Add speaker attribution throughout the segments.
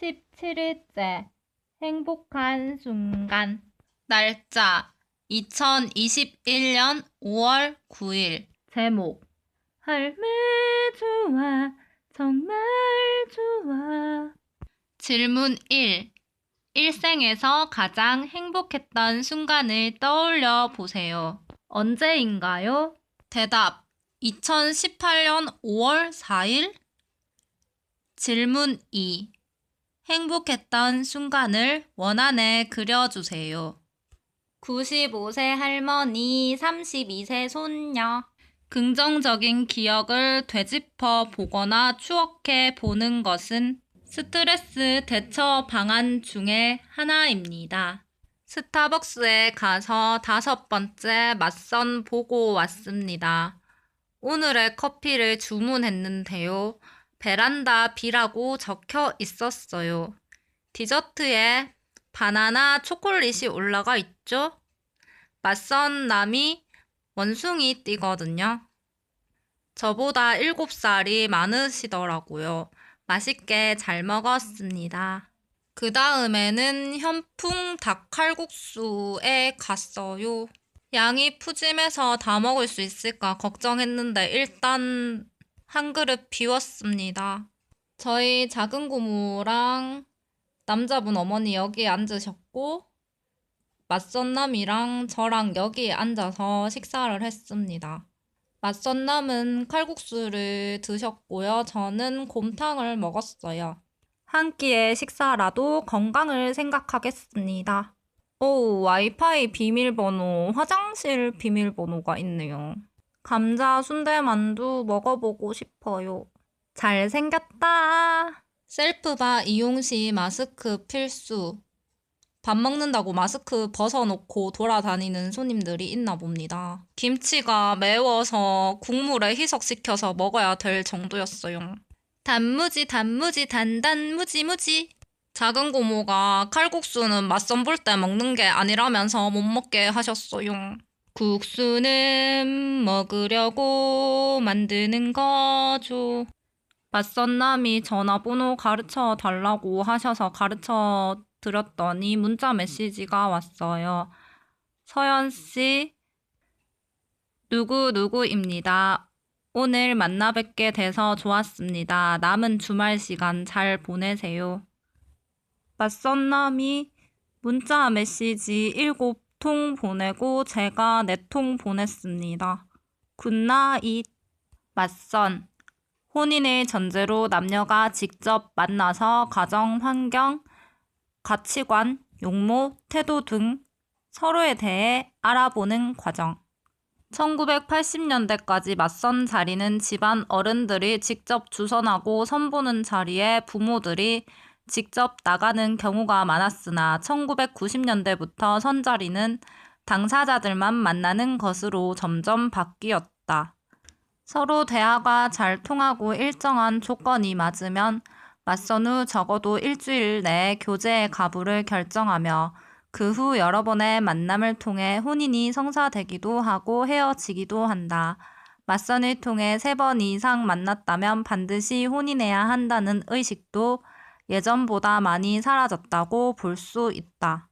Speaker 1: 17일째 행복한 순간.
Speaker 2: 날짜 2021년 5월 9일.
Speaker 1: 제목 할매 좋아 정말 좋아.
Speaker 2: 질문 1. 일생에서 가장 행복했던 순간을 떠올려 보세요.
Speaker 1: 언제인가요?
Speaker 2: 대답 2018년 5월 4일. 질문 2. 행복했던 순간을 원안에 그려주세요.
Speaker 1: 95세 할머니, 32세 손녀.
Speaker 2: 긍정적인 기억을 되짚어 보거나 추억해 보는 것은 스트레스 대처 방안 중에 하나입니다. 스타벅스에 가서 5번째 맞선 보고 왔습니다. 오늘의 커피를 주문했는데요. 베란다 B라고 적혀 있었어요. 디저트에 바나나 초콜릿이 올라가 있죠? 맞선 남이 원숭이 띠거든요. 저보다 7살이 많으시더라고요. 맛있게 잘 먹었습니다. 그 다음에는 현풍 닭칼국수에 갔어요. 양이 푸짐해서 다 먹을 수 있을까 걱정했는데 일단 한 그릇 비웠습니다. 저희 작은 고모랑 남자분 어머니 여기에 앉으셨고 맞선남이랑 저랑 여기에 앉아서 식사를 했습니다. 맞선남은 칼국수를 드셨고요. 저는 곰탕을 먹었어요. 한 끼의 식사라도 건강을 생각하겠습니다. 오, 와이파이 비밀번호, 화장실 비밀번호가 있네요. 감자 순대만두 먹어보고 싶어요. 잘생겼다. 셀프바 이용 시 마스크 필수. 밥 먹는다고 마스크 벗어놓고 돌아다니는 손님들이 있나 봅니다. 김치가 매워서 국물에 희석시켜서 먹어야 될 정도였어요. 단무지 단단 무지. 작은 고모가 칼국수는 맞선 볼 때 먹는 게 아니라면서 못 먹게 하셨어요. 국수는 먹으려고 만드는 거죠. 맞선남이 전화번호 가르쳐 달라고 하셔서 가르쳐 드렸더니 문자 메시지가 왔어요. 서연씨, 누구누구입니다. 오늘 만나 뵙게 돼서 좋았습니다. 남은 주말 시간 잘 보내세요. 맞선남이 문자 메시지 7통 보내고 제가 4통 보냈습니다. 굿나잇. 맞선. 혼인을 전제로 남녀가 직접 만나서 가정, 환경, 가치관, 용모, 태도 등 서로에 대해 알아보는 과정. 1980년대까지 맞선 자리는 집안 어른들이 직접 주선하고 선보는 자리에 부모들이 직접 나가는 경우가 많았으나 1990년대부터 선자리는 당사자들만 만나는 것으로 점점 바뀌었다. 서로 대화가 잘 통하고 일정한 조건이 맞으면 맞선 후 적어도 일주일 내에 교제의 가부를 결정하며 그 후 여러 번의 만남을 통해 혼인이 성사되기도 하고 헤어지기도 한다. 맞선을 통해 3번 이상 만났다면 반드시 혼인해야 한다는 의식도 예전보다 많이 사라졌다고 볼 수 있다.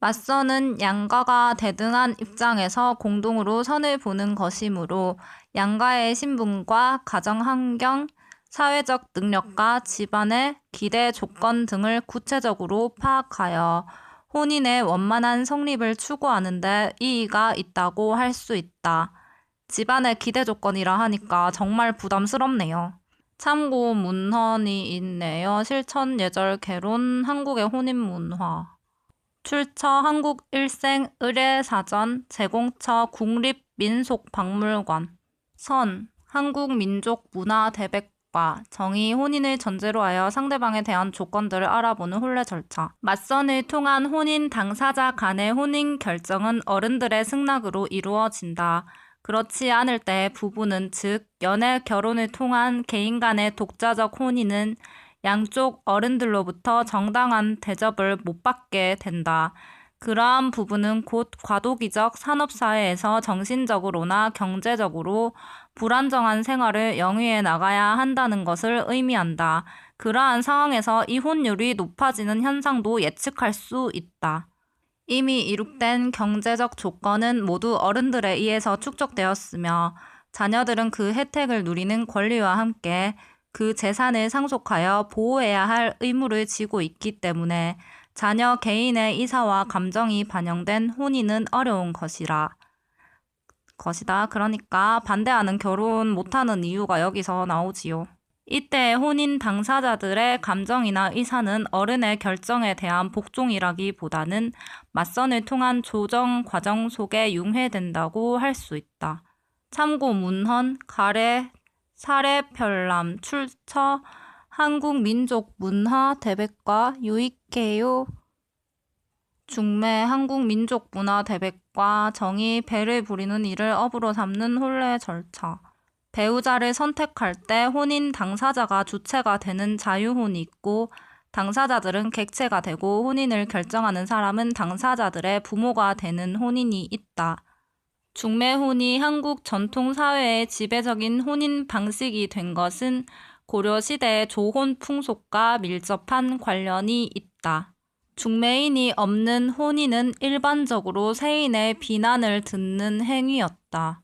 Speaker 2: 맞선은 양가가 대등한 입장에서 공동으로 선을 보는 것이므로 양가의 신분과 가정 환경, 사회적 능력과 집안의 기대 조건 등을 구체적으로 파악하여 혼인의 원만한 성립을 추구하는 데 이의가 있다고 할 수 있다. 집안의 기대 조건이라 하니까 정말 부담스럽네요. 참고 문헌이 있네요. 실천 예절 개론 한국의 혼인 문화. 출처 한국 일생 의례사전 제공처 국립민속박물관. 선 한국민족문화대백과 정의 혼인을 전제로 하여 상대방에 대한 조건들을 알아보는 혼례 절차. 맞선을 통한 혼인 당사자 간의 혼인 결정은 어른들의 승낙으로 이루어진다. 그렇지 않을 때 부부는 즉 연애 결혼을 통한 개인 간의 독자적 혼인은 양쪽 어른들로부터 정당한 대접을 못 받게 된다. 그러한 부분은 곧 과도기적 산업사회에서 정신적으로나 경제적으로 불안정한 생활을 영위해 나가야 한다는 것을 의미한다. 그러한 상황에서 이혼율이 높아지는 현상도 예측할 수 있다. 이미 이룩된 경제적 조건은 모두 어른들에 의해서 축적되었으며 자녀들은 그 혜택을 누리는 권리와 함께 그 재산을 상속하여 보호해야 할 의무를 지고 있기 때문에 자녀 개인의 의사와 감정이 반영된 혼인은 어려운 것이다. 그러니까 반대하는 결혼 못하는 이유가 여기서 나오지요. 이때 혼인 당사자들의 감정이나 의사는 어른의 결정에 대한 복종이라기보다는 맞선을 통한 조정 과정 속에 융회된다고 할 수 있다. 참고 문헌, 가래, 사례별람, 출처, 한국민족문화 대백과 유익해요. 중매 한국민족문화 대백과 정의 배를 부리는 일을 업으로 삼는 혼례 절차. 배우자를 선택할 때 혼인 당사자가 주체가 되는 자유혼이 있고 당사자들은 객체가 되고 혼인을 결정하는 사람은 당사자들의 부모가 되는 혼인이 있다. 중매혼이 한국 전통 사회의 지배적인 혼인 방식이 된 것은 고려시대의 조혼 풍속과 밀접한 관련이 있다. 중매인이 없는 혼인은 일반적으로 세인의 비난을 듣는 행위였다.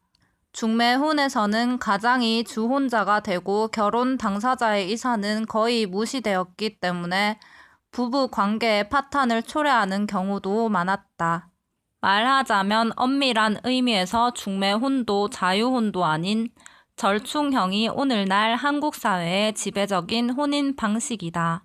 Speaker 2: 중매혼에서는 가장이 주혼자가 되고 결혼 당사자의 의사는 거의 무시되었기 때문에 부부 관계의 파탄을 초래하는 경우도 많았다. 말하자면 엄밀한 의미에서 중매혼도 자유혼도 아닌 절충형이 오늘날 한국 사회의 지배적인 혼인 방식이다.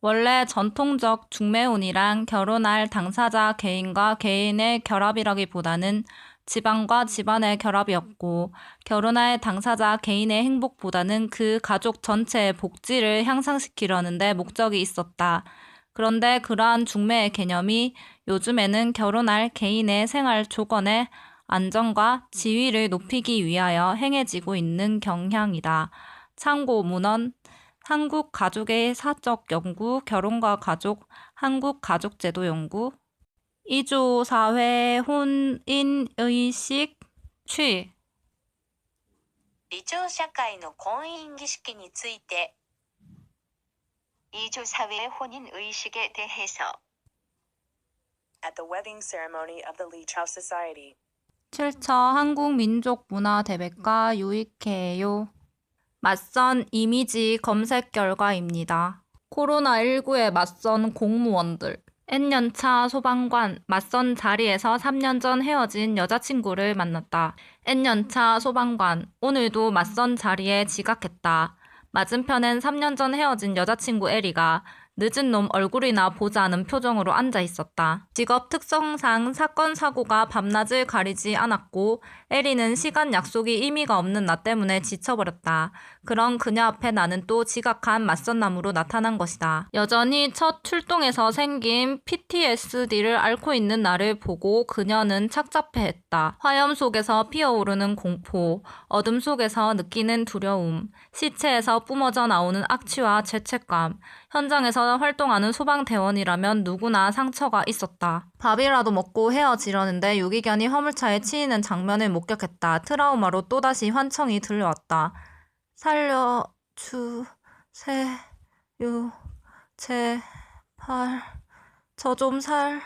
Speaker 2: 원래 전통적 중매혼이란 결혼할 당사자 개인과 개인의 결합이라기보다는 집안과 집안의 결합이었고 결혼할 당사자 개인의 행복보다는 그 가족 전체의 복지를 향상시키려는 데 목적이 있었다. 그런데 그러한 중매의 개념이 요즘에는 결혼할 개인의 생활 조건의 안정과 지위를 높이기 위하여 행해지고 있는 경향이다. 참고 문헌 한국 가족의 사적 연구, 결혼과 가족, 한국 가족제도 연구, 이조 사회 혼인 의식 취
Speaker 3: 離朝社会の婚姻儀式について 이조 사회의 혼인 의식에 대해서
Speaker 4: at the wedding ceremony of the Lee Chow Society.
Speaker 2: 7처 한국민족문화대백과 유익해요. 맞선 이미지 검색 결과입니다. 코로나19에 맞선 공무원들. N년차 소방관, 맞선 자리에서 3년 전 헤어진 여자친구를 만났다. N년차 소방관, 오늘도 맞선 자리에 지각했다. 맞은편엔 3년 전 헤어진 여자친구 에리가 늦은 놈 얼굴이나 보자 않은 표정으로 앉아 있었다. 직업 특성상 사건 사고가 밤낮을 가리지 않았고 에리는 시간 약속이 의미가 없는 나 때문에 지쳐버렸다. 그런 그녀 앞에 나는 또 지각한 맞선남으로 나타난 것이다. 여전히 첫 출동에서 생긴 PTSD를 앓고 있는 나를 보고 그녀는 착잡해했다. 화염 속에서 피어오르는 공포, 어둠 속에서 느끼는 두려움, 시체에서 뿜어져 나오는 악취와 죄책감, 현장에서 활동하는 소방대원이라면 누구나 상처가 있었다. 밥이라도 먹고 헤어지려는데 유기견이 화물차에 치이는 장면을 목격했다. 트라우마로 또다시 환청이 들려왔다. 살려주세요. 제발 저 좀 살려주세요.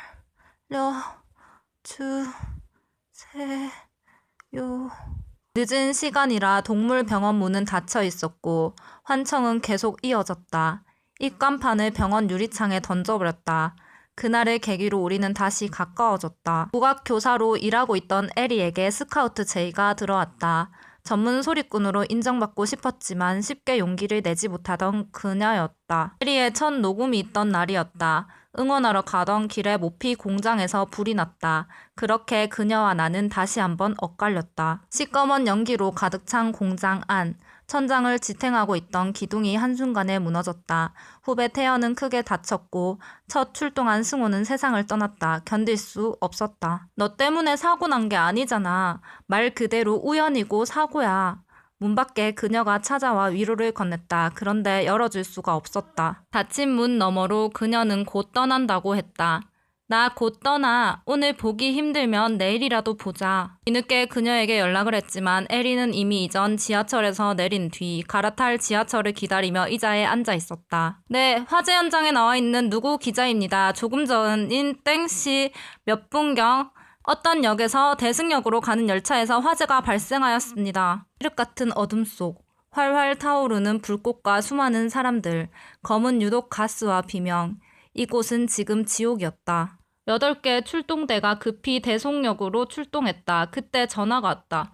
Speaker 2: 늦은 시간이라 동물병원 문은 닫혀 있었고 환청은 계속 이어졌다. 입간판을 병원 유리창에 던져버렸다. 그날을 계기로 우리는 다시 가까워졌다. 국악교사로 일하고 있던 에리에게 스카우트 제이가 들어왔다. 전문 소리꾼으로 인정받고 싶었지만 쉽게 용기를 내지 못하던 그녀였다. 에리의 첫 녹음이 있던 날이었다. 응원하러 가던 길에 모피 공장에서 불이 났다. 그렇게 그녀와 나는 다시 한번 엇갈렸다. 시꺼먼 연기로 가득 찬 공장 안. 천장을 지탱하고 있던 기둥이 한순간에 무너졌다. 후배 태연은 크게 다쳤고 첫 출동한 승호는 세상을 떠났다. 견딜 수 없었다. 너 때문에 사고 난 게 아니잖아. 말 그대로 우연이고 사고야. 문 밖에 그녀가 찾아와 위로를 건넸다. 그런데 열어줄 수가 없었다. 닫힌 문 너머로 그녀는 곧 떠난다고 했다. 나 곧 떠나. 오늘 보기 힘들면 내일이라도 보자. 뒤늦게 그녀에게 연락을 했지만 에리는 이미 이전 지하철에서 내린 뒤 갈아탈 지하철을 기다리며 의자에 앉아 있었다. 네, 화재 현장에 나와 있는 누구 기자입니다. 조금 전인 땡시 몇 분경 어떤 역에서 대승역으로 가는 열차에서 화재가 발생하였습니다. 칠흑 같은 어둠 속 활활 타오르는 불꽃과 수많은 사람들, 검은 유독 가스와 비명. 이곳은 지금 지옥이었다. 8개 출동대가 급히 대송역으로 출동했다. 그때 전화가 왔다.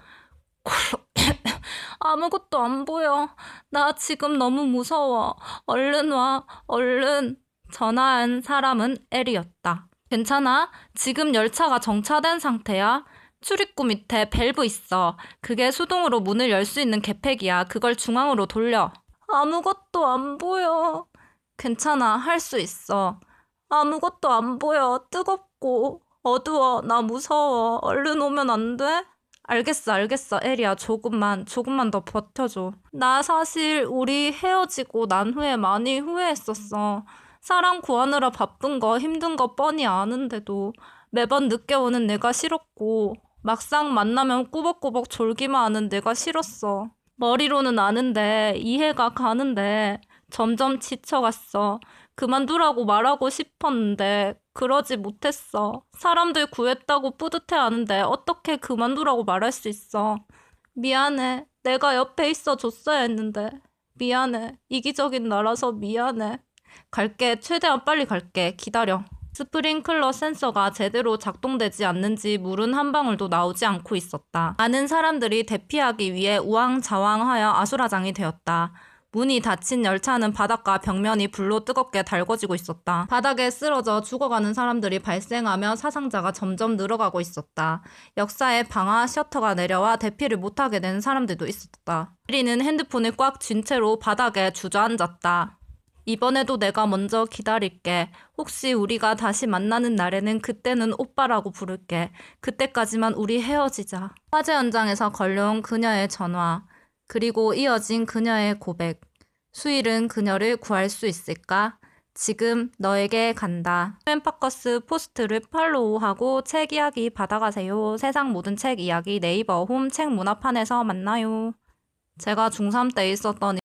Speaker 2: 아무것도 안 보여. 나 지금 너무 무서워. 얼른 와, 얼른. 전화한 사람은 에리였다. 괜찮아? 지금 열차가 정차된 상태야. 출입구 밑에 밸브 있어. 그게 수동으로 문을 열 수 있는 개폐기야. 그걸 중앙으로 돌려. 아무것도 안 보여. 괜찮아. 할 수 있어. 아무것도 안 보여. 뜨겁고 어두워. 나 무서워. 얼른 오면 안 돼? 알겠어. 에리야. 조금만 더 버텨줘. 나 사실 우리 헤어지고 난 후에 많이 후회했었어. 사람 구하느라 바쁜 거 힘든 거 뻔히 아는데도 매번 늦게 오는 내가 싫었고 막상 만나면 꾸벅꾸벅 졸기만 하는 내가 싫었어. 머리로는 아는데 이해가 가는데 점점 지쳐갔어. 그만두라고 말하고 싶었는데 그러지 못했어. 사람들 구했다고 뿌듯해하는데 어떻게 그만두라고 말할 수 있어. 미안해. 내가 옆에 있어 줬어야 했는데. 미안해. 이기적인 나라서 미안해. 갈게. 최대한 빨리 갈게. 기다려. 스프링클러 센서가 제대로 작동되지 않는지 물은 한 방울도 나오지 않고 있었다. 많은 사람들이 대피하기 위해 우왕좌왕하여 아수라장이 되었다. 문이 닫힌 열차는 바닥과 벽면이 불로 뜨겁게 달궈지고 있었다. 바닥에 쓰러져 죽어가는 사람들이 발생하며 사상자가 점점 늘어가고 있었다. 역사의 방아 셔터가 내려와 대피를 못하게 된 사람들도 있었다. 에리는 핸드폰을 꽉 쥔 채로 바닥에 주저앉았다. 이번에도 내가 먼저 기다릴게. 혹시 우리가 다시 만나는 날에는 그때는 오빠라고 부를게. 그때까지만 우리 헤어지자. 화재 현장에서 걸려온 그녀의 전화. 그리고 이어진 그녀의 고백. 수일은 그녀를 구할 수 있을까? 지금 너에게 간다. 팬파커스 포스트를 팔로우하고 책 이야기 받아가세요. 세상 모든 책 이야기 네이버 홈 책 문화판에서 만나요. 제가 중3 때 있었던